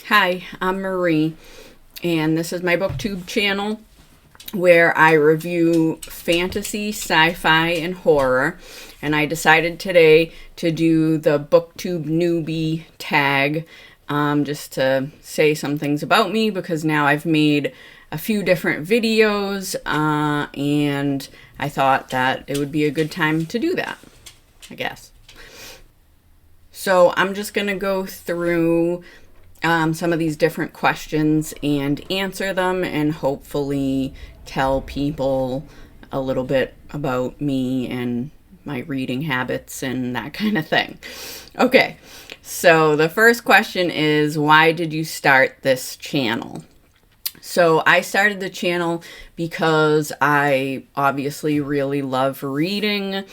Hi, I'm Marie, and this is my Booktube channel where I review fantasy, sci-fi, and horror. And I decided today to do the Booktube Newbie Tag just to say some things about me, because now I've made a few different videos and I thought that it would be a good time to do that, I guess. So I'm just going to go through some of these different questions and answer them, and hopefully tell people a little bit about me and my reading habits and that kind of thing. Okay, so the first question is, why did you start this channel? So I started the channel because I obviously really love reading.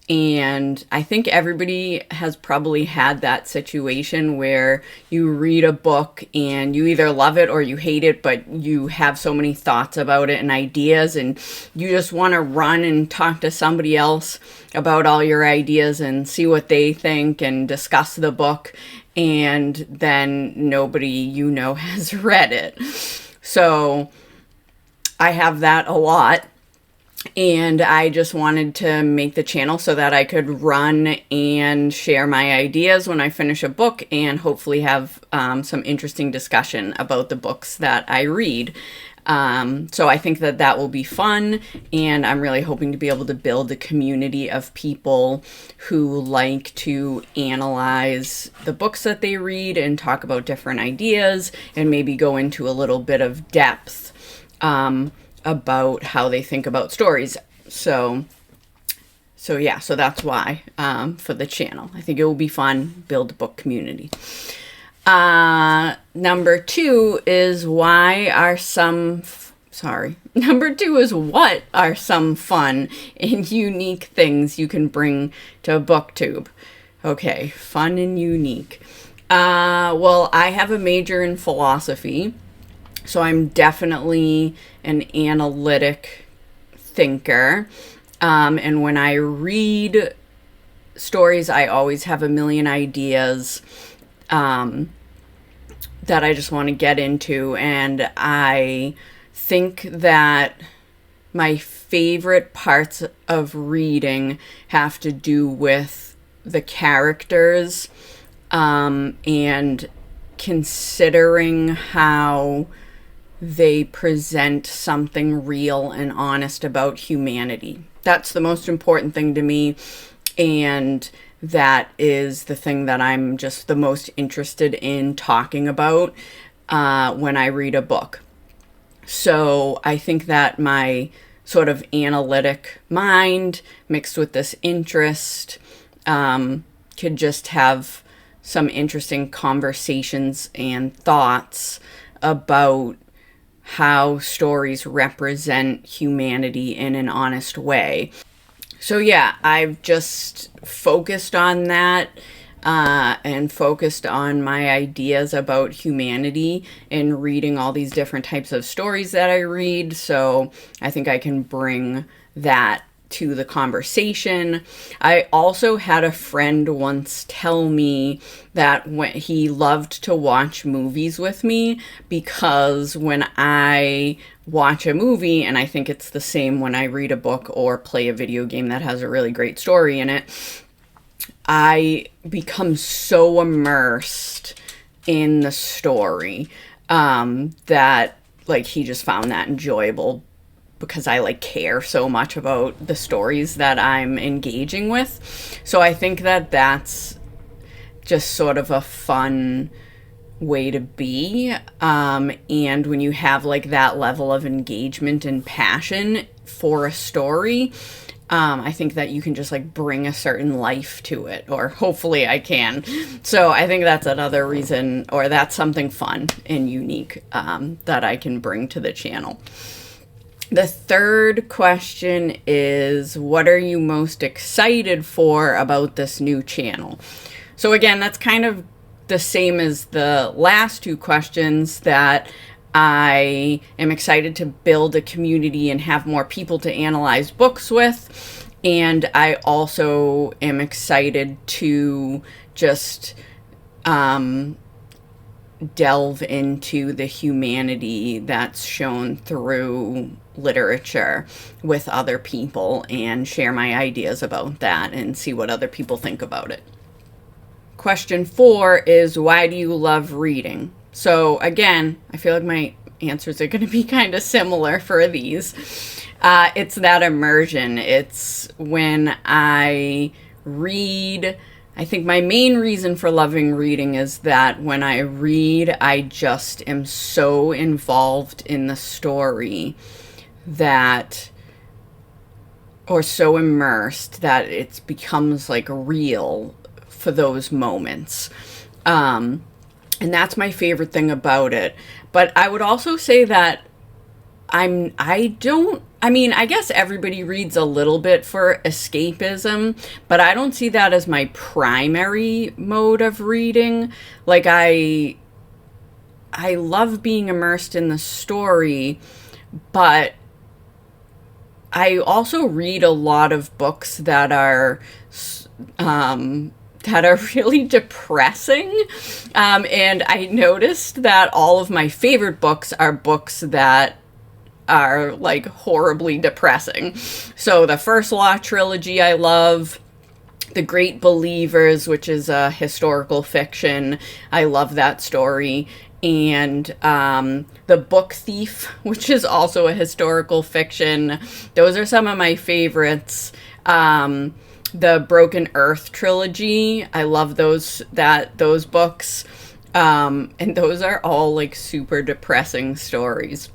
And I think everybody has probably had that situation where you read a book and you either love it or you hate it, but you have so many thoughts about it and ideas, and you just want to run and talk to somebody else about all your ideas and see what they think and discuss the book, and then nobody you know has read it. So I have that a lot. And I just wanted to make the channel so that I could run and share my ideas when I finish a book, and hopefully have some interesting discussion about the books that I read. So I think that that will be fun, and I'm really hoping to be able to build a community of people who like to analyze the books that they read and talk about different ideas, and maybe go into a little bit of depth about how they think about stories. So that's why for the channel. I think it will be fun, build a book community. Number two is what are some fun and unique things you can bring to Booktube? Okay, fun and unique. Well, I have a major in philosophy, so I'm definitely an analytic thinker. And when I read stories, I always have a million ideas that I just want to get into. And I think that my favorite parts of reading have to do with the characters and considering how they present something real and honest about humanity. That's the most important thing to me, and that is the thing that I'm just the most interested in talking about when I read a book. So I think that my sort of analytic mind mixed with this interest could just have some interesting conversations and thoughts about how stories represent humanity in an honest way. So yeah, I've just focused on that and focused on my ideas about humanity in reading all these different types of stories that I read. So I think I can bring that to the conversation. I also had a friend once tell me that when he loved to watch movies with me, because when I watch a movie, and I think it's the same when I read a book or play a video game that has a really great story in it, I become so immersed in the story that like he just found that enjoyable, because I like care so much about the stories that I'm engaging with. So I think that that's just sort of a fun way to be. And when you have like that level of engagement and passion for a story, I think that you can just like bring a certain life to it, or hopefully I can. So I think that's another reason, or that's something fun and unique that I can bring to the channel. The third question is, what are you most excited for about this new channel? So again, that's kind of the same as the last two questions, that I am excited to build a community and have more people to analyze books with. And I also am excited to just delve into the humanity that's shown through literature with other people and share my ideas about that and see what other people think about it. Question 4 is, why do you love reading? So again, I feel like my answers are going to be kind of similar for these. It's that immersion. It's when I read. I think my main reason for loving reading is that when I read, I just am so involved in the story that, or so immersed that it becomes like real for those moments. And that's my favorite thing about it. But I would also say that I guess everybody reads a little bit for escapism, but I don't see that as my primary mode of reading. Like, I love being immersed in the story, but I also read a lot of books that are really depressing. And I noticed that all of my favorite books are books that are like horribly depressing. So the First Law trilogy I love, The Great Believers, which is a historical fiction. I love that story. And The Book Thief, which is also a historical fiction. Those are some of my favorites. The Broken Earth trilogy, I love those books. And those are all like super depressing stories.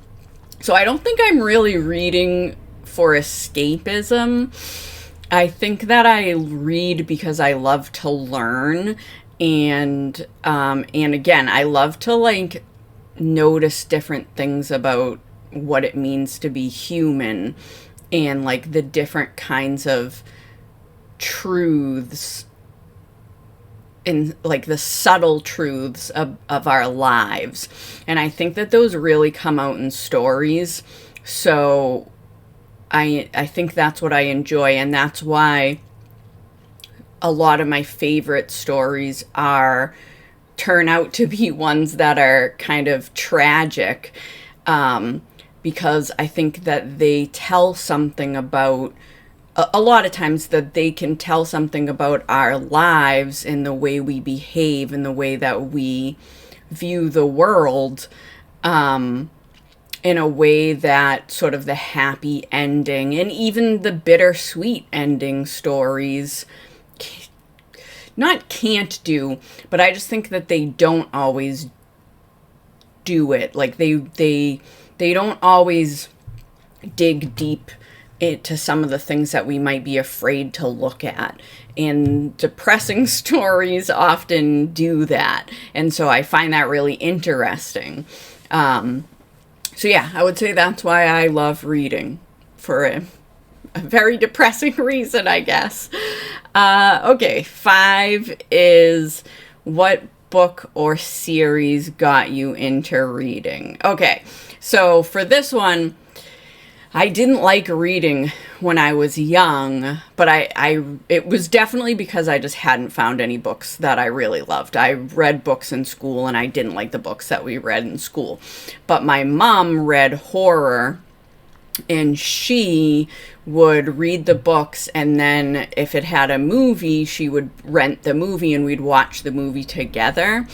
So I don't think I'm really reading for escapism. I think that I read because I love to learn, and again, I love to like notice different things about what it means to be human and like the different kinds of truths in like the subtle truths of our lives. And I think that those really come out in stories. So I think that's what I enjoy, and that's why a lot of my favorite stories turn out to be ones that are kind of tragic, because I think that they tell something about, a lot of times that they can tell something about our lives and the way we behave and the way that we view the world, in a way that sort of the happy ending and even the bittersweet ending stories can't do, but I just think that they don't always do it. Like they don't always dig deep into some of the things that we might be afraid to look at. And depressing stories often do that. And so I find that really interesting. So yeah, I would say that's why I love reading, for a very depressing reason, I guess. Okay, 5 is, what book or series got you into reading? Okay, so for this one, I didn't like reading when I was young, but it was definitely because I just hadn't found any books that I really loved. I read books in school and I didn't like the books that we read in school. But my mom read horror, and she would read the books, and then if it had a movie, she would rent the movie and we'd watch the movie together.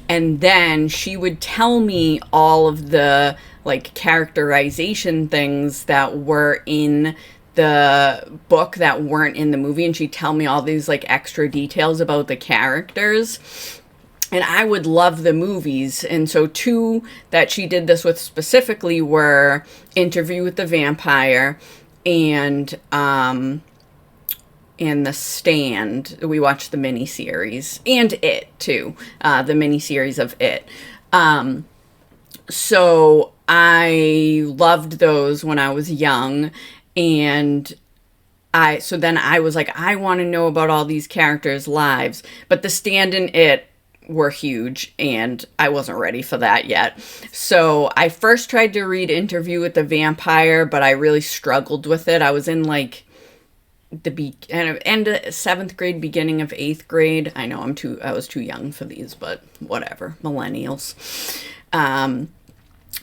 And then she would tell me all of the like characterization things that were in the book that weren't in the movie, and she'd tell me all these like extra details about the characters, and I would love the movies. And so 2 that she did this with specifically were Interview with the Vampire and The Stand. We watched the miniseries, and It too, the miniseries of It. So I loved those when I was young, and so then I was like, I want to know about all these characters' lives. But The Stand and It were huge, and I wasn't ready for that yet. So I first tried to read Interview with the Vampire, but I really struggled with it. I was in like end of 7th grade, beginning of 8th grade. I know I was too young for these, but whatever, millennials.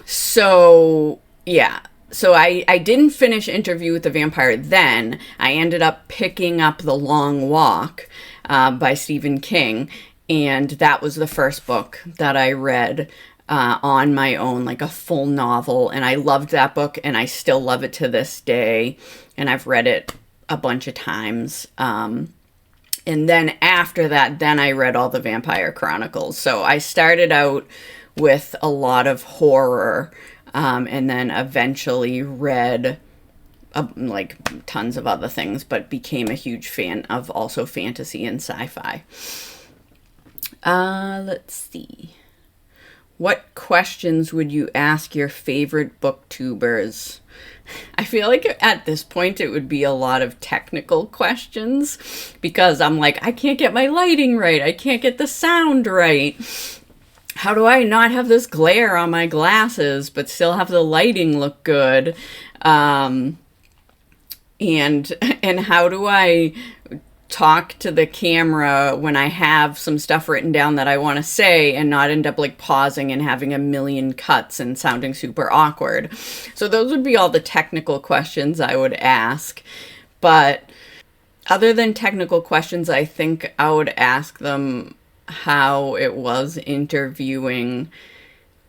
So yeah, so I didn't finish Interview with the Vampire then. I ended up picking up The Long Walk by Stephen King, and that was the first book that I read on my own, like a full novel, and I loved that book, and I still love it to this day, and I've read it a bunch of times. And then after that, then I read all the Vampire Chronicles. So I started out with a lot of horror, and then eventually read like tons of other things, but became a huge fan of also fantasy and sci-fi. Let's see. What questions would you ask your favorite booktubers? I feel like at this point it would be a lot of technical questions, because I'm like, I can't get my lighting right. I can't get the sound right. How do I not have this glare on my glasses but still have the lighting look good? And how do I talk to the camera when I have some stuff written down that I want to say and not end up like pausing and having a million cuts and sounding super awkward? So those would be all the technical questions I would ask. But other than technical questions, I think I would ask them how it was interviewing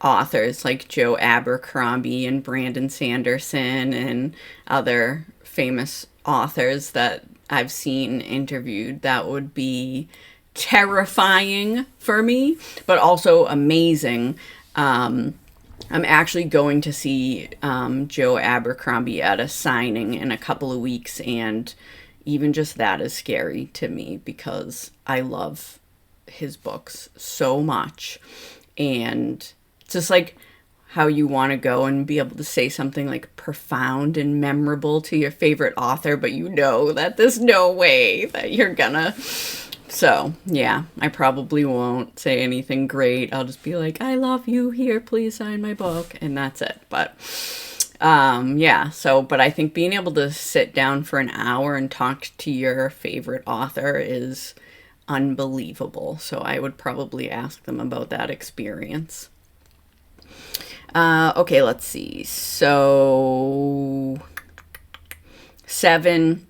authors like Joe Abercrombie and Brandon Sanderson and other famous authors that I've seen interviewed. That would be terrifying for me, but also amazing. I'm actually going to see Joe Abercrombie at a signing in a couple of weeks, and even just that is scary to me because I love his books so much. And it's just like how you want to go and be able to say something like profound and memorable to your favorite author, but you know that there's no way that you're gonna. So yeah, I probably won't say anything great. I'll just be like, I love you, here, please sign my book, and that's it. But yeah, so, but I think being able to sit down for an hour and talk to your favorite author is unbelievable. So I would probably ask them about that experience. Okay, let's see. So 7,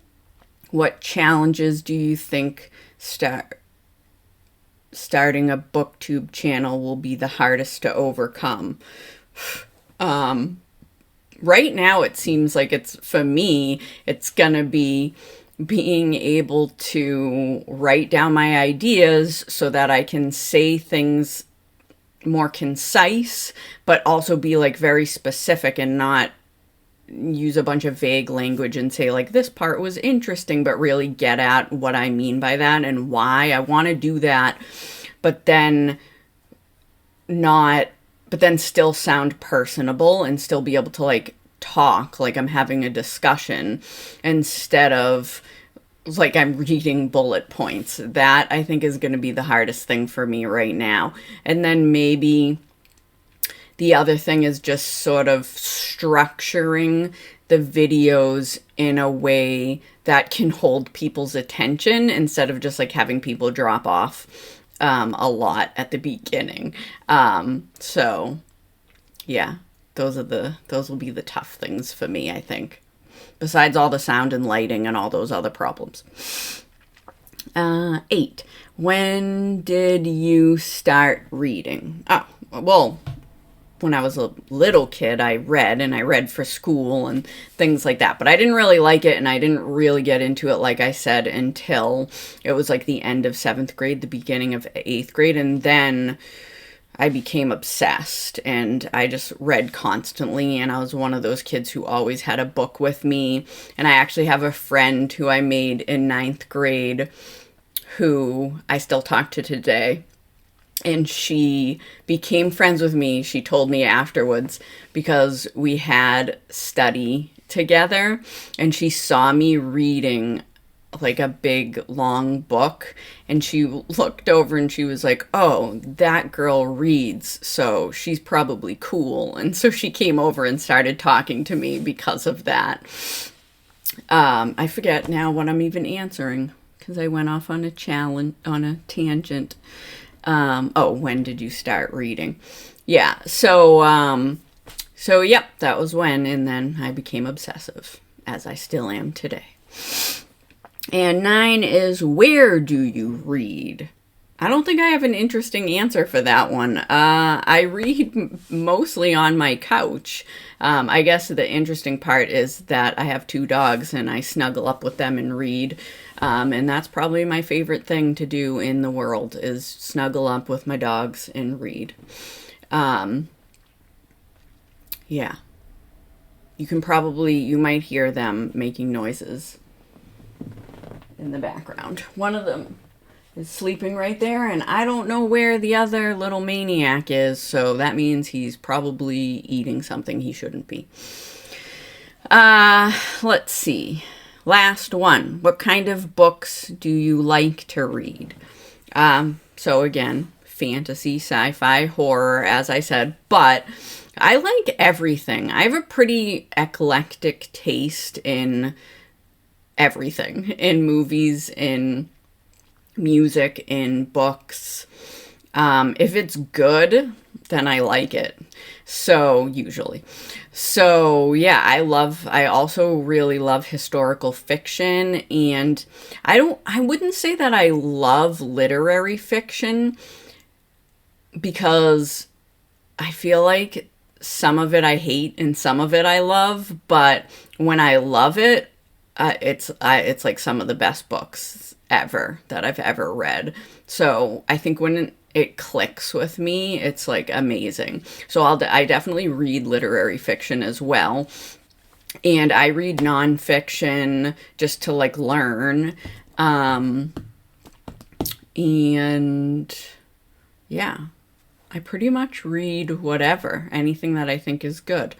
what challenges do you think starting a booktube channel will be the hardest to overcome? Right now it seems like for me, it's gonna be being able to write down my ideas so that I can say things more concise, but also be like very specific and not use a bunch of vague language and say like, this part was interesting, but really get at what I mean by that and why I want to do that, but then still sound personable and still be able to like talk like I'm having a discussion instead of like I'm reading bullet points. That I think is going to be the hardest thing for me right now. And then maybe the other thing is just sort of structuring the videos in a way that can hold people's attention instead of just like having people drop off a lot at the beginning. So yeah, those will be the tough things for me, I think. Besides all the sound and lighting and all those other problems. 8. When did you start reading? Oh, well, when I was a little kid, I read for school and things like that. But I didn't really like it, and I didn't really get into it, like I said, until it was like the end of 7th grade, the beginning of 8th grade. And then I became obsessed, and I just read constantly, and I was one of those kids who always had a book with me. And I actually have a friend who I made in 9th grade who I still talk to today, and she became friends with me, she told me afterwards, because we had study together, and she saw me reading like a big long book, and she looked over and she was like, oh, that girl reads, so she's probably cool. And so she came over and started talking to me because of that. I forget now what I'm even answering because I went off on a tangent. Oh, when did you start reading? Yeah, so yep, that was when, and then I became obsessive, as I still am today. And 9 is, where do you read? I don't think I have an interesting answer for that one. I read mostly on my couch. I guess the interesting part is that I have 2 dogs and I snuggle up with them and read. And that's probably my favorite thing to do in the world, is snuggle up with my dogs and read. Yeah. You might hear them making noises in the background. One of them is sleeping right there, and I don't know where the other little maniac is, so that means he's probably eating something he shouldn't be. Let's see. Last one. What kind of books do you like to read? So again, fantasy, sci-fi, horror, as I said, but I like everything. I have a pretty eclectic taste in everything, in movies, in music, in books. If it's good, then I like it. So usually. So yeah, I also really love historical fiction, and I wouldn't say that I love literary fiction, because I feel like some of it I hate and some of it I love, but when I love it, it's like some of the best books ever that I've ever read. So I think when it clicks with me, it's like amazing. So I definitely read literary fiction as well. And I read nonfiction just to like learn. And yeah, I pretty much read whatever, anything that I think is good.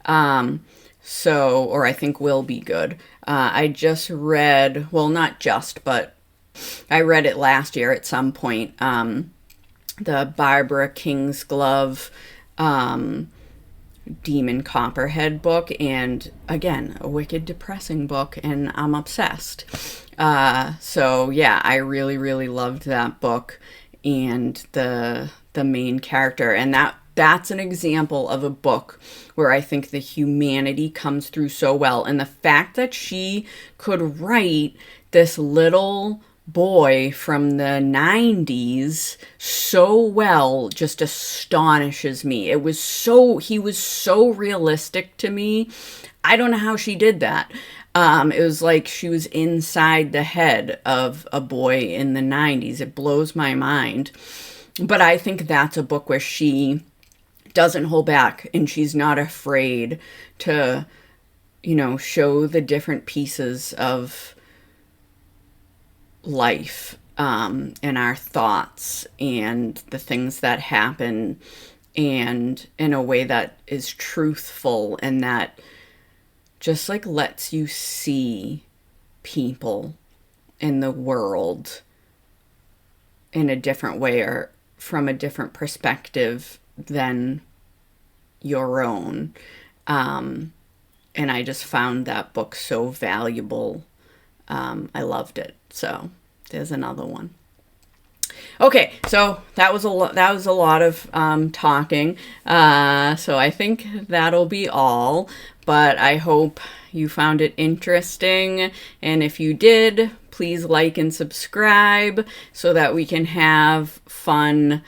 Or I think will be good. I just read, well, not just, but I read it last year at some point, the Barbara Kingsglove Demon Copperhead book, and again, a wicked depressing book, and I'm obsessed. So yeah, I really, really loved that book, and the main character, and that's an example of a book where I think the humanity comes through so well. And the fact that she could write this little boy from the 90s so well just astonishes me. He was so realistic to me. I don't know how she did that. It was like she was inside the head of a boy in the 90s. It blows my mind. But I think that's a book where she doesn't hold back, and she's not afraid to, show the different pieces of life, and our thoughts and the things that happen, and in a way that is truthful and that just like lets you see people in the world in a different way, or from a different perspective than your own. And I just found that book so valuable. I loved it. So there's another one. Okay, so that was a lot of talking. So I think that'll be all. But I hope you found it interesting. And if you did, please like and subscribe so that we can have fun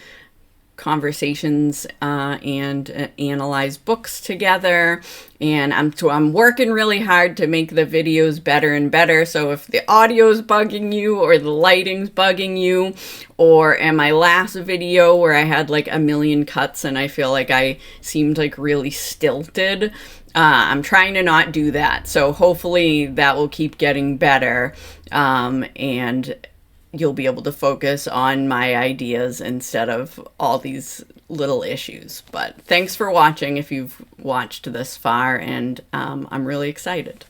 conversations and analyze books together. And I'm working really hard to make the videos better and better. So if the audio's bugging you, or the lighting's bugging you, or in my last video where I had like a million cuts and I feel like I seemed like really stilted, I'm trying to not do that. So hopefully that will keep getting better, and you'll be able to focus on my ideas instead of all these little issues. But thanks for watching if you've watched this far, and I'm really excited.